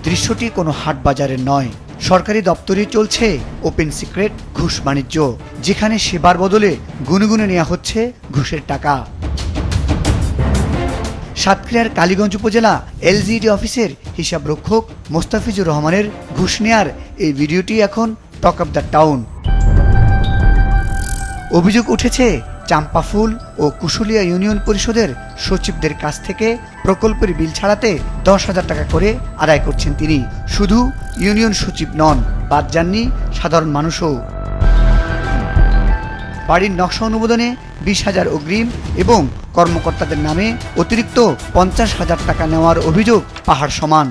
দৃশ্যটি কোনো হাট বাজারের নয়, সরকারি দপ্তরে চলছে ওপেন সিক্রেট ঘুষ বাণিজ্য, যেখানে সেবার বদলে গুনে নেওয়া হচ্ছে ঘুষের টাকা। সাতক্ষীরার কালীগঞ্জ উপজেলা এলজিইডি অফিসের হিসাব রক্ষক মোস্তাফিজুর রহমানের ঘুষ নেয়ার এই ভিডিওটি এখন টক অব দ্য টাউন। অভিযোগ উঠেছে চাম্পাফুল ও কুশুলিয়া ইউনিয়ন পরিষদের সচিবদের কাছ থেকে প্রকল্পের বিল ছাড়াতে 10,000 টাকা করে আদায় করছেন তিনি। শুধু ইউনিয়ন সচিব নন, বাদ যাননি সাধারণ মানুষও। বাড়ির নকশা অনুমোদনে 20,000 অগ্রিম এবং কর্মকর্তাদের নামে অতিরিক্ত 50,000 টাকা নেওয়ার অভিযোগ পাহাড় সমান।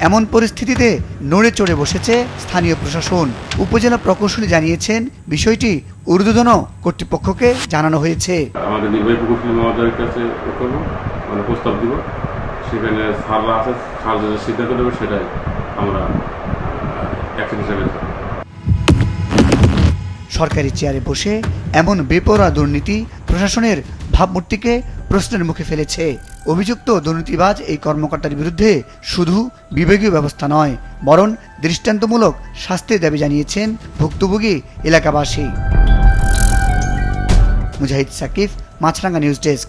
এমন পরিস্থিতিতে নড়ে চড়ে বসেছে স্থানীয় প্রশাসন। উপজেলা প্রকৌশলী জানিয়েছেন, বিষয়টি ঊর্ধ্বতন কর্তৃপক্ষকে জানানো হয়েছে। আমাদের নির্বাহী প্রকৌশলী মহোদয়ের কাছে প্রস্তাব দিব, সেখানে স্যাররা আছে, স্যার যেটা সিদ্ধান্ত নেবে সেটাই আমরা অ্যাকশন হিসেবে। সরকারি চেয়ারে বসে এমন বেপরোয়া দুর্নীতি প্রশাসনের ভাবমূর্তিকে প্রশ্নের মুখে ফেলেছে। অভিযুক্ত দুর্নীতিবাজ এই কর্মকর্তার বিরুদ্ধে শুধু বিভাগীয় ব্যবস্থা নয়, বরং দৃষ্টান্তমূলক শাস্তির দাবি জানিয়েছেন ভুক্তভোগী এলাকাবাসী। মুজাহিদ সাকিব, মাছরাঙ্গা নিউজ ডেস্ক।